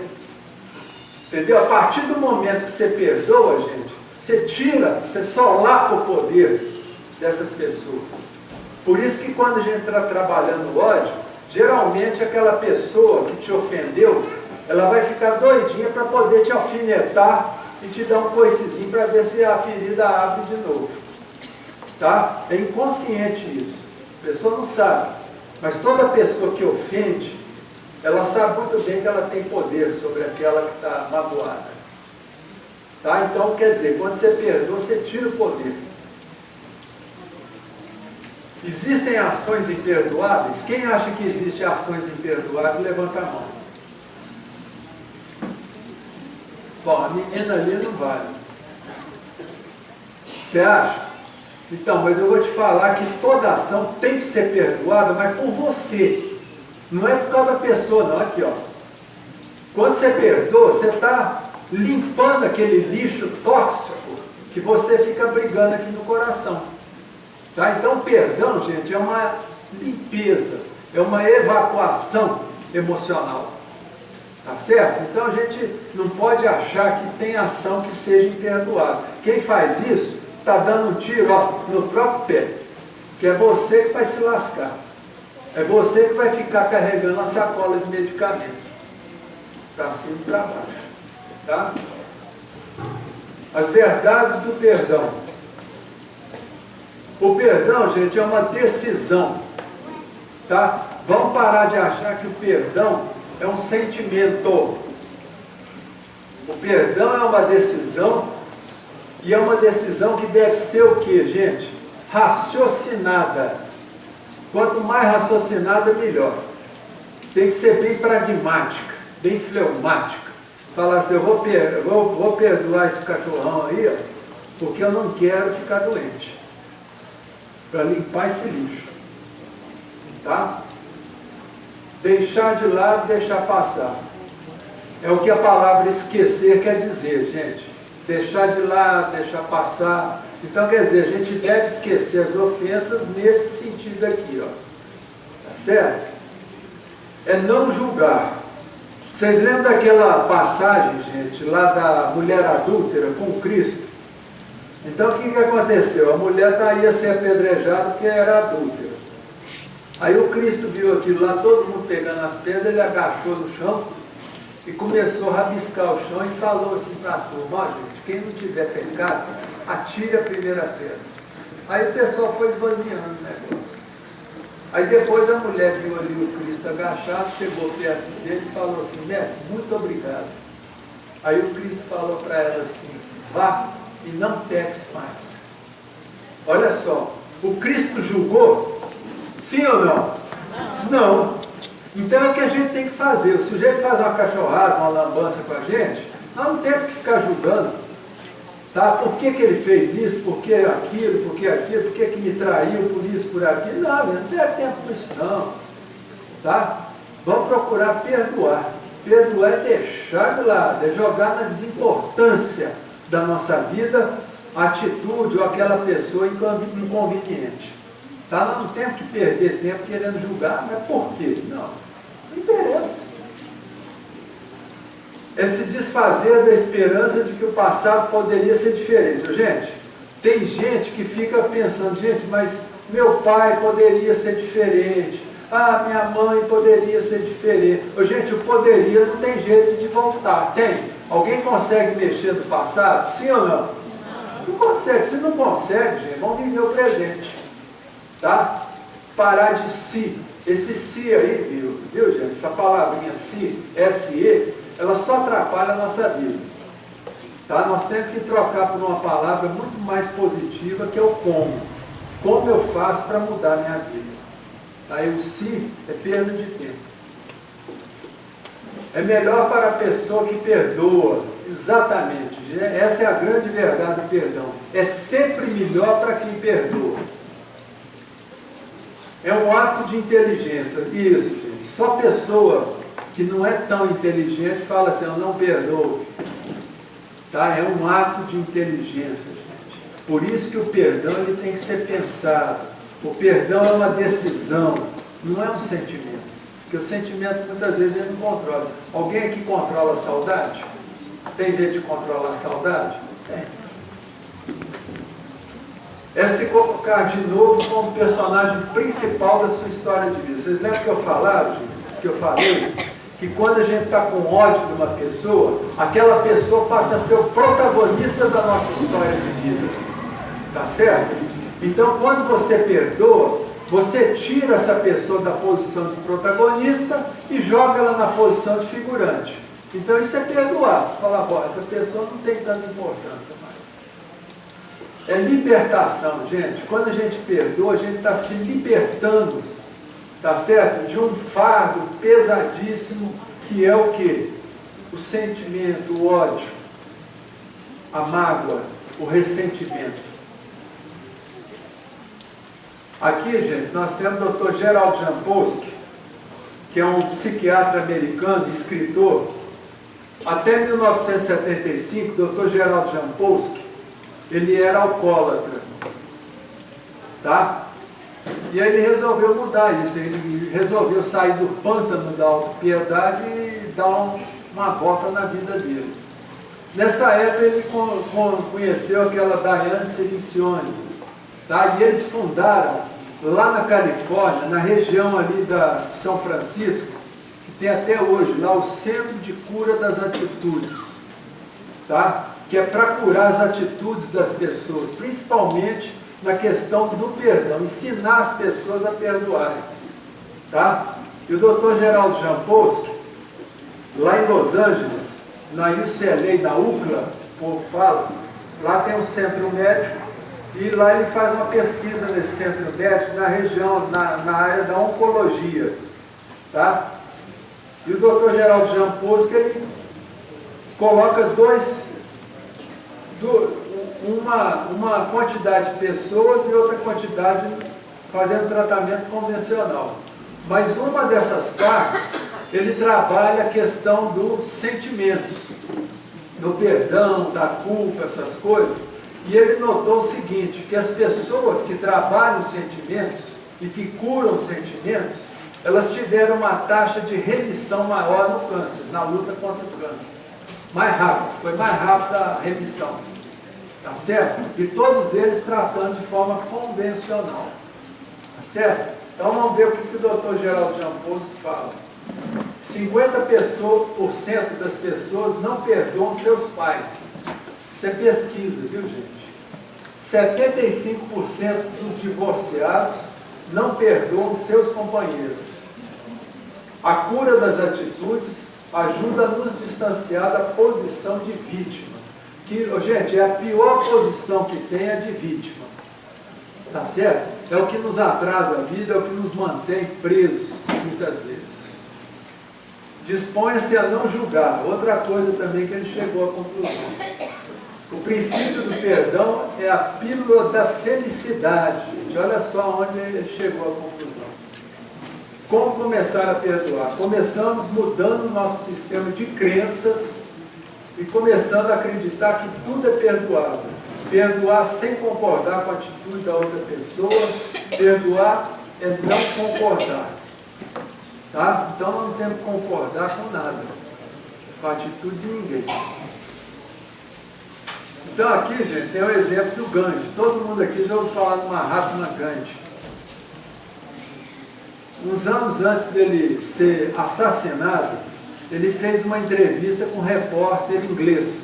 A: Entendeu? A partir do momento que você perdoa, gente, você tira, você solapa o poder dessas pessoas. Por isso que quando a gente está trabalhando o ódio, geralmente aquela pessoa que te ofendeu, ela vai ficar doidinha para poder te alfinetar e te dar um coicezinho para ver se a ferida abre de novo. Tá? É inconsciente isso. A pessoa não sabe. Mas toda pessoa que ofende, ela sabe muito bem que ela tem poder sobre aquela que está magoada. Tá? Então, quer dizer, quando você perdoa, você tira o poder. Existem ações imperdoáveis? Quem acha que existem ações imperdoáveis, levanta a mão. Bom, a menina ali não vale. Você acha? Então, mas eu vou te falar que toda ação tem que ser perdoada, mas por você. Não é por causa da pessoa, não. Aqui, ó. Quando você perdoa, você está limpando aquele lixo tóxico que você fica brigando aqui no coração. Tá? Então, perdão, gente, é uma limpeza, é uma evacuação emocional. Tá certo? Então, a gente não pode achar que tem ação que seja imperdoável. Quem faz isso, está dando um tiro, ó, no próprio pé. Que é você que vai se lascar. É você que vai ficar carregando a sacola de medicamento. Para cima e para baixo. Tá? As verdades do perdão. O perdão, gente, é uma decisão. Tá? Vamos parar de achar que o perdão é um sentimento. O perdão é uma decisão, e é uma decisão que deve ser o quê, gente? Raciocinada. Quanto mais raciocinada, melhor. Tem que ser bem pragmática, bem fleumática. Falar assim, eu vou perdoar esse cachorrão aí, ó, porque eu não quero ficar doente. Para limpar esse lixo. Tá? Deixar de lado, deixar passar. É o que a palavra esquecer quer dizer, gente. Deixar de lado, deixar passar. Então, quer dizer, a gente deve esquecer as ofensas nesse sentido aqui, ó. Tá certo? É não julgar. Vocês lembram daquela passagem, gente, lá da mulher adúltera com Cristo? Então, o que aconteceu? A mulher ia ser apedrejada porque era adúltera. Aí o Cristo viu aquilo lá, todo mundo pegando as pedras, ele agachou no chão e começou a rabiscar o chão e falou assim para a turma, ó, gente, quem não tiver pecado, atire a primeira pedra. Aí o pessoal foi esvaziando o negócio. Aí depois a mulher viu ali o Cristo agachado, chegou perto dele e falou assim, mestre, muito obrigado. Aí o Cristo falou para ela assim, vá e não peques mais. Olha só, o Cristo julgou? Sim ou não? Não. Então é o que a gente tem que fazer. O sujeito faz uma cachorrada, uma lambança com a gente, nós não temos que ficar julgando. Tá? Por que ele fez isso? Por que aquilo? Por que me traiu? Por isso, por aquilo? Não, não tem tempo para isso não. Tá? Vamos procurar perdoar. Perdoar é deixar de lado, é jogar na desimportância da nossa vida a atitude ou aquela pessoa inconveniente. Tá? Nós não temos que perder tempo querendo julgar, mas por quê? Não interessa. É se desfazer da esperança de que o passado poderia ser diferente. Gente, Tem gente que fica pensando, gente, mas meu pai poderia ser diferente. Ah, minha mãe poderia ser diferente. Ô, gente, o poderia não tem jeito de voltar. Tem? Alguém consegue mexer no passado? Sim ou não? Não consegue. Se não consegue, gente, vamos viver o presente. Tá? Parar de si. Esse si aí, viu gente? Essa palavrinha si, S-E, ela só atrapalha a nossa vida. Tá? Nós temos que trocar por uma palavra muito mais positiva, que é o como. Como eu faço para mudar a minha vida? Aí o si é perda de tempo. É melhor para a pessoa que perdoa. Exatamente. Essa é a grande verdade do perdão. É sempre melhor para quem perdoa. É um ato de inteligência. Isso, gente. Só pessoa que não é tão inteligente fala assim, eu não perdoo. Tá? É um ato de inteligência, gente. Por isso que o perdão ele tem que ser pensado. O perdão é uma decisão, não é um sentimento. Porque o sentimento muitas vezes ele não controla. Alguém aqui controla a saudade? Tem jeito de controlar a saudade? Tem. É se colocar de novo como personagem principal da sua história de vida. Vocês lembram que eu falava, gente? Que eu falei? Que quando a gente está com ódio de uma pessoa, aquela pessoa passa a ser o protagonista da nossa história de vida. Tá certo? Então, quando você perdoa, você tira essa pessoa da posição de protagonista e joga ela na posição de figurante. Então, isso é perdoar. Falar, bom, essa pessoa não tem tanta importância mais. É libertação, gente. Quando a gente perdoa, a gente está se libertando, tá certo? De um fardo pesadíssimo, que é o quê? O sentimento, o ódio, a mágoa, o ressentimento. Aqui, gente, nós temos o Dr. Gerald Jampolsky, que é um psiquiatra americano, escritor. Até 1975, o Dr. Gerald Jampolsky, ele era alcoólatra. Tá? E aí ele resolveu mudar isso. Ele resolveu sair do pântano da autopiedade e dar uma volta na vida dele. Nessa época, ele conheceu aquela Diane Cirincione. Tá? E eles fundaram, lá na Califórnia, na região ali de São Francisco, que tem até hoje, lá o Centro de Cura das Atitudes, tá? Que é para curar as atitudes das pessoas, principalmente na questão do perdão, ensinar as pessoas a perdoarem. Tá? E o Dr. Gerald Jampolsky, lá em Los Angeles, na UCLA, na UCLA, o povo fala, lá tem um centro médico, e lá ele faz uma pesquisa nesse centro médico, na região, na área da oncologia. Tá? E o Dr. Gerald Jampolsky, ele coloca uma quantidade de pessoas e outra quantidade fazendo tratamento convencional. Mas uma dessas partes, ele trabalha a questão dos sentimentos, do perdão, da culpa, essas coisas. E ele notou o seguinte, que as pessoas que trabalham sentimentos e que curam sentimentos, elas tiveram uma taxa de remissão maior no câncer, na luta contra o câncer. Mais rápido, foi mais rápida a remissão. Tá certo? E todos eles tratando de forma convencional. Tá certo? Então vamos ver o que o Dr. Gerald Jampolsky fala. 50% das pessoas não perdoam seus pais. Isso é pesquisa, viu, gente? 75% dos divorciados não perdoam seus companheiros. A cura das atitudes ajuda a nos distanciar da posição de vítima. Que, gente, é a pior posição que tem, é de vítima. Tá certo? É o que nos atrasa a vida, é o que nos mantém presos, muitas vezes. Disponha-se a não julgar. Outra coisa também que ele chegou à conclusão. O princípio do perdão é a pílula da felicidade. Gente, olha só onde ele chegou à conclusão. Como começar a perdoar? Começamos mudando o nosso sistema de crenças e começando a acreditar que tudo é perdoável. Perdoar sem concordar com a atitude da outra pessoa. Perdoar é não concordar. Tá? Então não temos que concordar com nada, com a atitude de ninguém. Então aqui, gente, tem o exemplo do Gandhi. Todo mundo aqui já ouviu falar do Mahatma Gandhi. Uns anos antes dele ser assassinado, ele fez uma entrevista com um repórter inglês.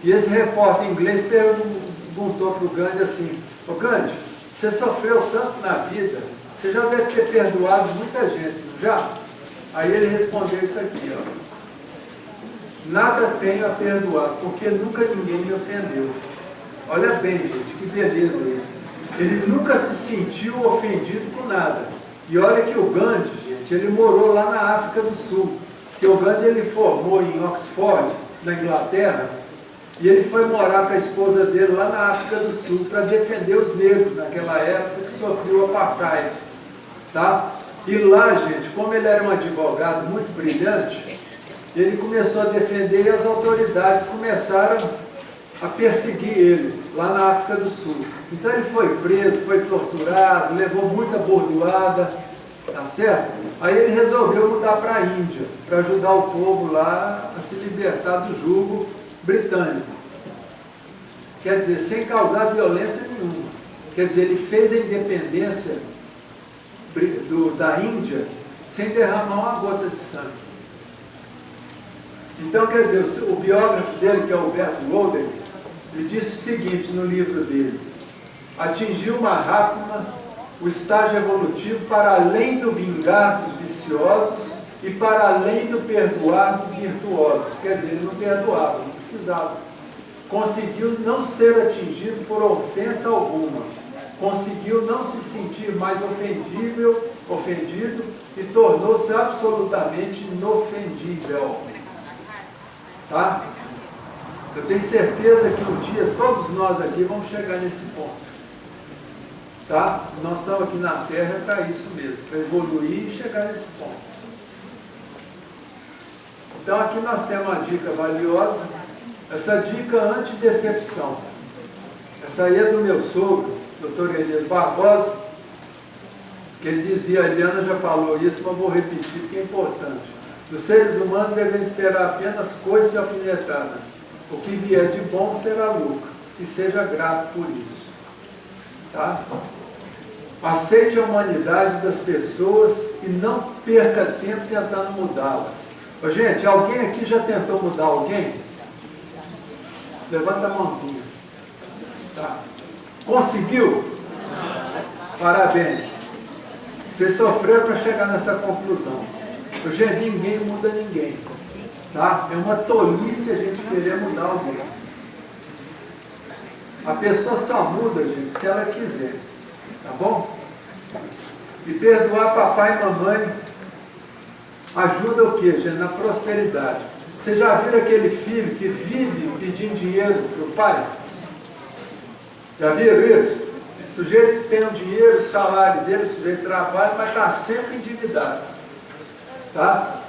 A: E esse repórter inglês perguntou para o Gandhi assim: ô Gandhi, você sofreu tanto na vida, você já deve ter perdoado muita gente, não já? Aí ele respondeu isso aqui, ó. Nada tenho a perdoar, porque nunca ninguém me ofendeu. Olha bem, gente, que beleza isso. Ele nunca se sentiu ofendido com nada. E olha que o Gandhi, gente, ele morou lá na África do Sul. Porque o Gandhi, ele formou em Oxford, na Inglaterra, e ele foi morar com a esposa dele lá na África do Sul para defender os negros naquela época que sofreu o apartheid. Tá? E lá, gente, como ele era um advogado muito brilhante, ele começou a defender e as autoridades começaram a perseguir ele lá na África do Sul. Então ele foi preso, foi torturado, levou muita bordoada, tá certo? Aí ele resolveu mudar para a Índia, para ajudar o povo lá a se libertar do jugo britânico. Quer dizer, sem causar violência nenhuma. Quer dizer, ele fez a independência da Índia sem derramar uma gota de sangue. Então, quer dizer, o biógrafo dele, que é o Bert Loden, ele disse o seguinte no livro dele: atingiu Mahatma o estágio evolutivo para além do vingar dos viciosos e para além do perdoar dos virtuosos. Quer dizer, ele não perdoava, não precisava. Conseguiu não ser atingido por ofensa alguma. Conseguiu não se sentir mais ofendido e tornou-se absolutamente inofendível. Tá? Eu tenho certeza que um dia todos nós aqui vamos chegar nesse ponto. Tá? Nós estamos aqui na Terra para isso mesmo, para evoluir e chegar nesse ponto. Então aqui nós temos uma dica valiosa, essa dica anti-decepção. Essa aí é do meu sogro, Dr. Elias Barbosa, que ele dizia, a Eliana já falou isso, mas vou repetir porque é importante. Os seres humanos devem esperar apenas coisas alfinetadas. O que vier de bom será lucro, e seja grato por isso. Tá? Aceite a humanidade das pessoas e não perca tempo tentando mudá-las. Ô, gente, alguém aqui já tentou mudar alguém? Levanta a mãozinha. Tá. Conseguiu? Parabéns. Você sofreu para chegar nessa conclusão. Gente, ninguém muda ninguém. Tá? É uma tolice a gente querer mudar alguém. A pessoa só muda, gente, se ela quiser. Tá bom? E perdoar papai e mamãe ajuda o quê, gente? Na prosperidade. Você já viu aquele filho que vive pedindo dinheiro para o pai? Já viram isso? O sujeito tem um dinheiro, o salário dele, o sujeito trabalha, mas está sempre endividado. Tá?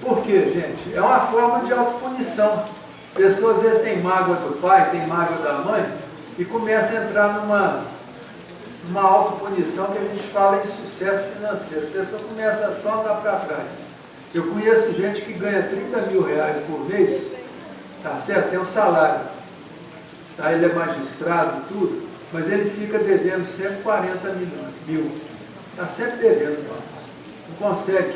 A: Por quê, gente? É uma forma de autopunição. Pessoas às vezes têm mágoa do pai, têm mágoa da mãe, e começa a entrar numa autopunição que a gente fala em sucesso financeiro. A pessoa começa só a andar para trás. Eu conheço gente que ganha 30 mil reais por mês, tá certo? Tem um salário. Tá? Ele é magistrado, tudo, mas ele fica devendo sempre 40 mil. Está sempre devendo, não consegue.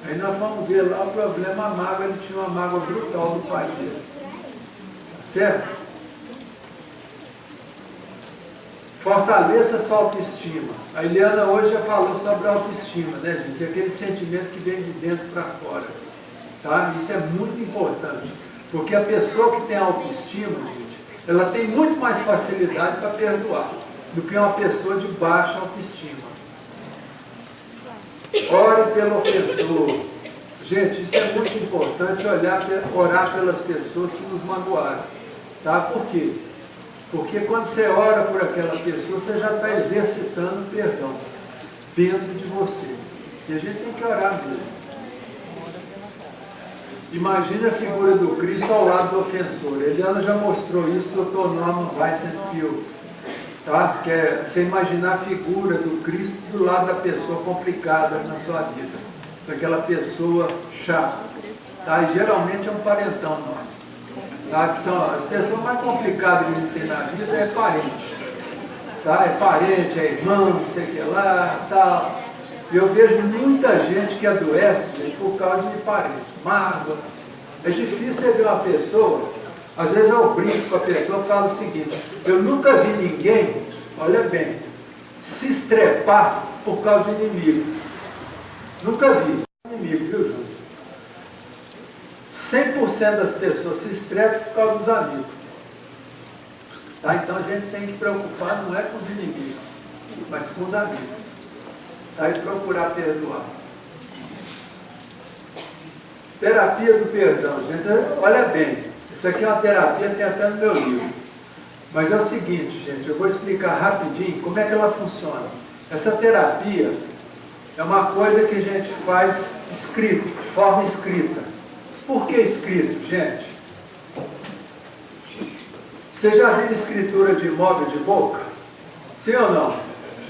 A: Aí nós vamos ver lá o problema, a mágoa, ele tinha uma mágoa brutal do pai dele. Tá certo? Fortaleça a sua autoestima. A Eliana hoje já falou sobre a autoestima, né, gente? Aquele sentimento que vem de dentro para fora. Tá? Isso é muito importante. Porque a pessoa que tem autoestima, gente, ela tem muito mais facilidade para perdoar do que uma pessoa de baixa autoestima. Ore pelo ofensor. Gente, isso é muito importante, orar pelas pessoas que nos magoaram. Tá? Por quê? Porque quando você ora por aquela pessoa, você já está exercitando o perdão dentro de você. E a gente tem que orar mesmo. Imagine a figura do Cristo ao lado do ofensor. Eliana já mostrou isso, Dr. Norman Weissenfeld. Tá? Que é você imaginar a figura do Cristo do lado da pessoa complicada na sua vida. Daquela pessoa chata. Tá? E geralmente é um parentão nosso. tá? Que são as pessoas mais complicadas que a gente tem na vida é parente. Tá? É parente, é irmão, não sei o que lá, tal. E eu vejo muita gente que adoece, gente, por causa de parente, mágoa. É difícil você ver uma pessoa, às vezes eu brinco com a pessoa e falo o seguinte: eu nunca vi ninguém, olha bem, se estrepar por causa de inimigo. Nunca vi inimigo, viu, Júlio? 100% das pessoas se estrepam por causa dos amigos. Tá? Então a gente tem que preocupar não é com os inimigos, mas com os amigos. Tá? E procurar perdoar. Terapia do perdão, gente, olha bem, isso aqui é uma terapia, tem até no meu livro. Mas é o seguinte, gente, eu vou explicar rapidinho como é que ela funciona. Essa terapia é uma coisa que a gente faz escrito, de forma escrita. Por que escrito, gente? Você já viu escritura de imóvel de boca? Sim ou não?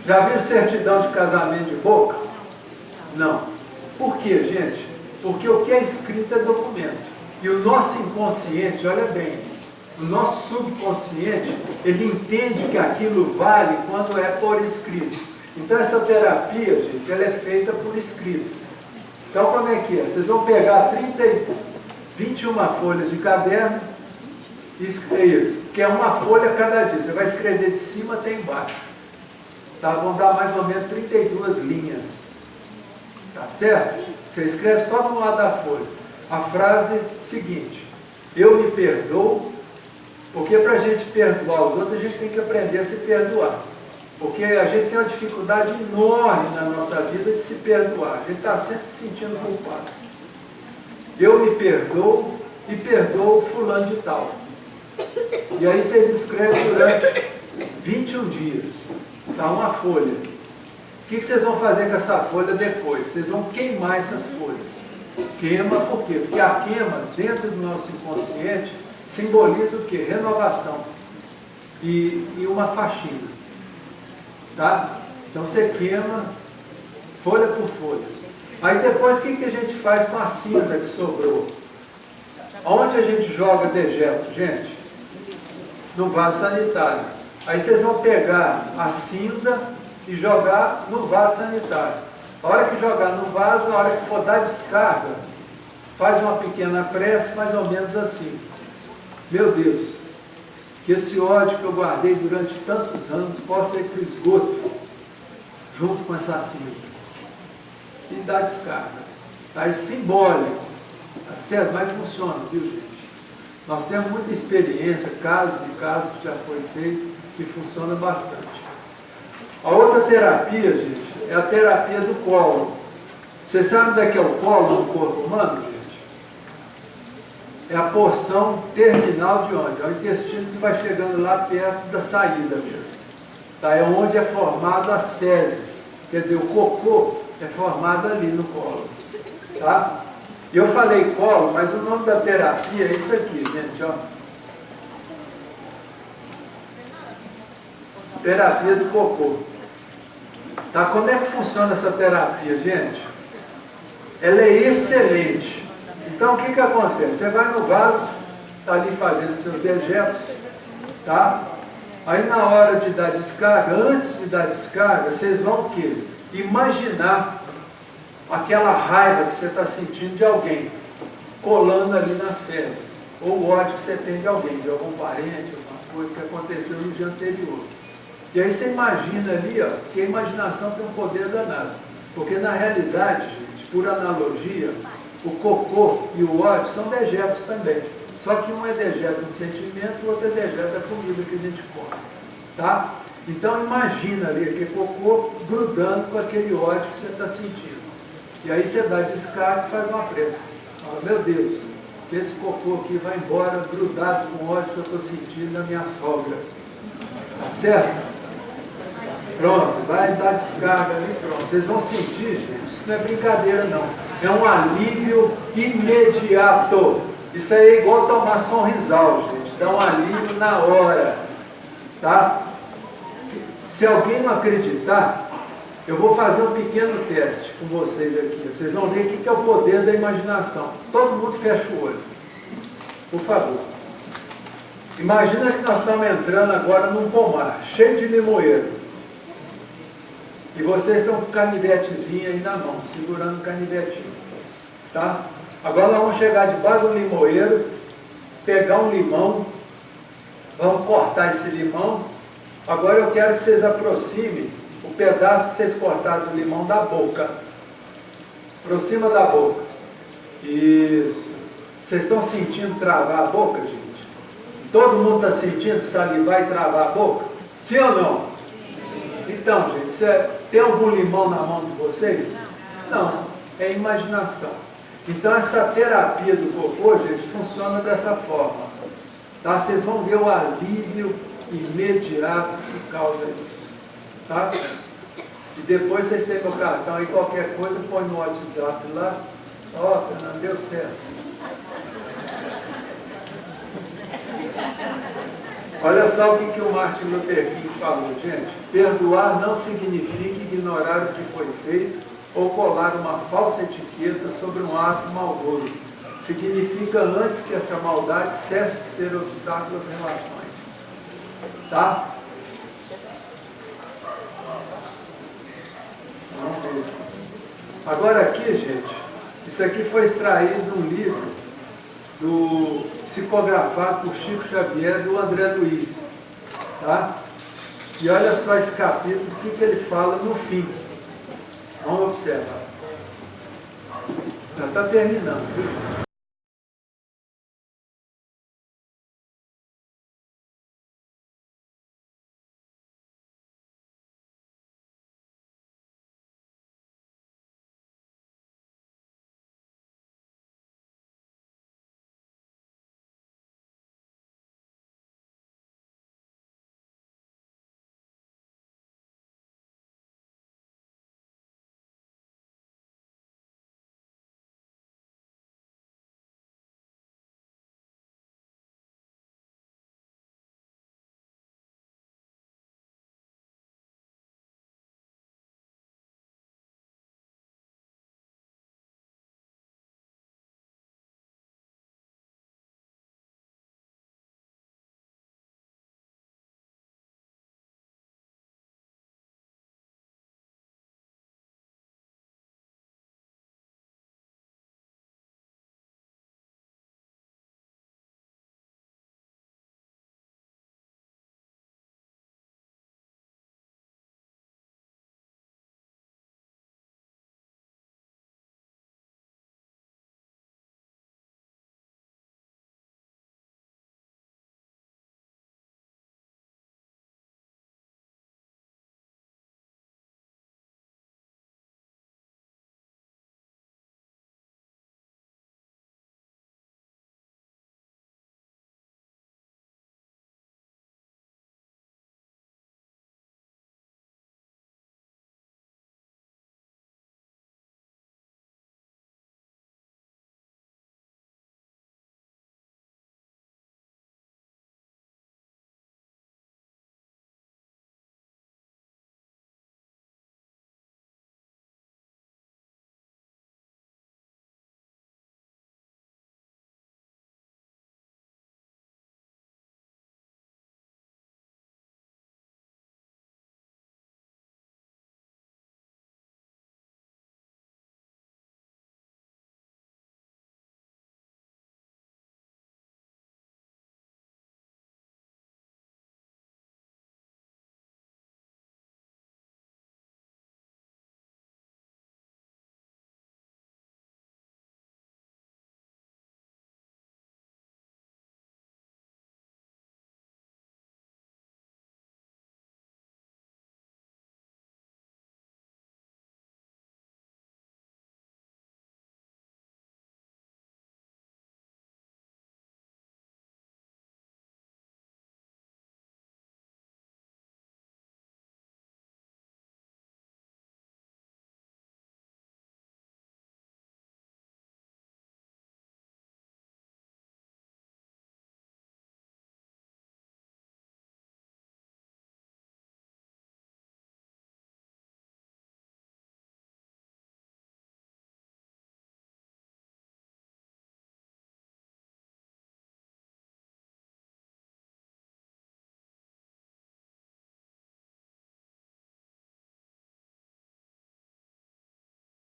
A: Já viu certidão de casamento de boca? Não. Por quê, gente? Porque o que é escrito é documento. E o nosso inconsciente, olha bem, o nosso subconsciente, ele entende que aquilo vale quando é por escrito. Então essa terapia, gente, ela é feita por escrito. Então como é que é? Vocês vão pegar 21 folhas de caderno, é isso, que é uma folha cada dia. Você vai escrever de cima até embaixo. Tá? Vão dar mais ou menos 32 linhas. Tá certo? Você escreve só de um lado da folha. A frase seguinte: eu me perdoo, porque para a gente perdoar os outros, a gente tem que aprender a se perdoar. Porque a gente tem uma dificuldade enorme na nossa vida de se perdoar. A gente está sempre se sentindo culpado. Eu me perdoo e perdoo fulano de tal. E aí vocês escrevem durante 21 dias. Tá? Uma folha. O que vocês vão fazer com essa folha depois? Vocês vão queimar essas folhas. Queima por quê? Porque a queima, dentro do nosso inconsciente, simboliza o quê? Renovação. E uma faxina. Tá? Então você queima folha por folha. Aí depois o que a gente faz com a cinza que sobrou? Onde a gente joga dejeto, gente? No vaso sanitário. Aí vocês vão pegar a cinza e jogar no vaso sanitário. A hora que jogar no vaso, na hora que for dar descarga, faz uma pequena prece, mais ou menos assim: meu Deus, que esse ódio que eu guardei durante tantos anos possa ir para o esgoto, junto com essa cinza. E dá descarga. Tá? É simbólico. Tá certo? Mas funciona, viu, gente? Nós temos muita experiência, casos e casos que já foi feito, que funciona bastante. A outra terapia, gente, é a terapia do colo. Vocês sabem onde é que é o colo no corpo humano, gente? É a porção terminal de onde? É o intestino que vai chegando lá perto da saída mesmo. Tá? É onde é formado as fezes. Quer dizer, o cocô é formado ali no colo. Tá? Eu falei colo, mas o nome da terapia é isso aqui, gente, ó. Terapia do cocô. Tá? Como é que funciona essa terapia, gente? Ela é excelente. Então, o que acontece? Você vai no vaso, está ali fazendo seus dejetos, tá? Aí, na hora de dar descarga, antes de dar descarga, vocês vão o quê? Imaginar aquela raiva que você está sentindo de alguém, colando ali nas fezes, ou o ódio que você tem de alguém, de algum parente, alguma coisa que aconteceu no dia anterior. E aí você imagina ali, ó, que a imaginação tem um poder danado, porque na realidade, gente, por analogia, o cocô e o ódio são dejetos também. Só que um é dejeto do sentimento, o outro é dejeto da comida que a gente come. Tá? Então imagina ali aquele cocô grudando com aquele ódio que você está sentindo. E aí você dá descarga e faz uma prece. Fala: meu Deus, que esse cocô aqui vai embora grudado com o ódio que eu estou sentindo na minha sogra. Tá certo? Pronto, vai dar descarga ali, pronto. Vocês vão sentir, gente, isso não é brincadeira não. É um alívio imediato. Isso aí é igual tomar Sonrisal, gente. Dá um alívio na hora. Tá? Se alguém não acreditar, eu vou fazer um pequeno teste com vocês aqui. Vocês vão ver o que é o poder da imaginação. Todo mundo fecha o olho. Por favor. Imagina que nós estamos entrando agora num pomar, cheio de limoeiro. E vocês estão com canivetezinho aí na mão, segurando o canivetinho. Tá? Agora nós vamos chegar debaixo do limoeiro, pegar um limão, vamos cortar esse limão. Agora eu quero que vocês aproximem o pedaço que vocês cortaram do limão da boca. Aproxima da boca. Isso. Vocês estão sentindo travar a boca, gente? Todo mundo está sentindo salivar e travar a boca? Sim ou não? Então, gente, tem algum limão na mão de vocês? Não, é imaginação. Então, essa terapia do cocô, gente, funciona dessa forma. Tá? Vocês vão ver o alívio imediato que causa isso. Tá? E depois vocês têm meu cartão aí, qualquer coisa, põe no WhatsApp lá. Ó, Fernando, deu certo. Olha só o que o Martin Luther King falou, gente. Perdoar não significa ignorar o que foi feito ou colar uma falsa etiqueta sobre um ato maldoso. Significa antes que essa maldade cesse de ser obstáculo às relações. Tá? Vamos ver. Agora aqui, gente, isso aqui foi extraído de um livro psicografado por Chico Xavier, do André Luiz. Tá? E olha só esse capítulo, o que ele fala no fim. Vamos observar. Já está terminando, viu?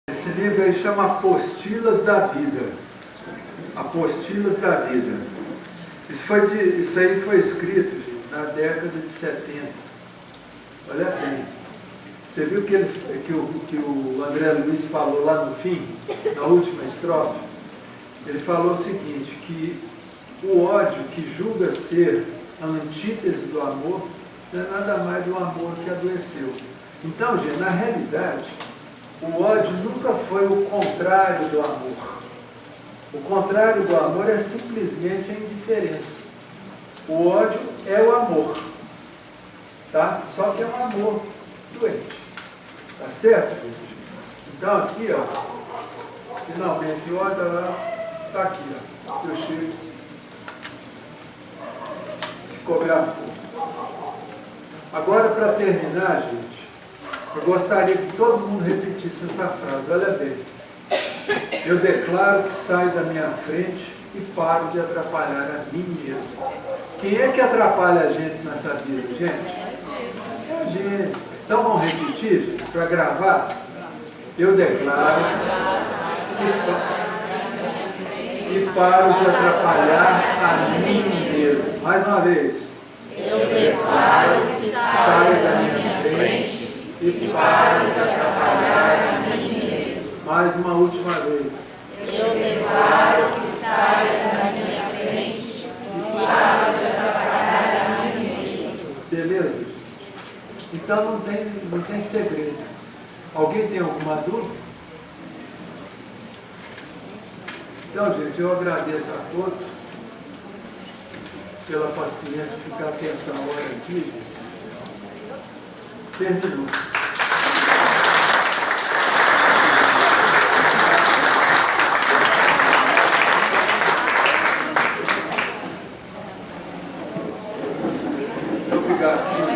A: Esse livro aí chama Apostilas da Vida. Apostilas da Vida. Isso aí foi escrito, gente, na década de 70. Olha bem. Você viu que o André Luiz falou lá no fim, na última estrofe? Ele falou o seguinte, que o ódio que julga ser a antítese do amor não é nada mais do amor que adoeceu. Então, gente, na realidade, o ódio nunca foi o contrário do amor. O contrário do amor é simplesmente a indiferença. O ódio é o amor, tá? Só que é um amor doente. Tá certo, gente? Então, aqui, ó, finalmente, o ódio está aqui, ó. Eu chego. Psicografou. Agora, para terminar, gente, eu gostaria que todo mundo repetisse essa frase. Olha bem. Eu declaro que saio da minha frente e paro de atrapalhar a mim mesmo. Quem é que atrapalha a gente nessa vida, gente? É a gente. Então vamos repetir, gente, para gravar? Eu declaro e paro de atrapalhar a mim mesmo. Mais uma vez.
B: Eu declaro que saio da minha frente e paro de atrapalhar a mim mesmo.
A: Mais uma última vez.
B: Eu declaro que saio da minha frente e paro de atrapalhar a mim mesmo.
A: Beleza? Então não tem segredo. Alguém tem alguma dúvida? Então, gente, eu agradeço a todos pela paciência de ficar até essa hora aqui, gente. Terminou. Obrigado.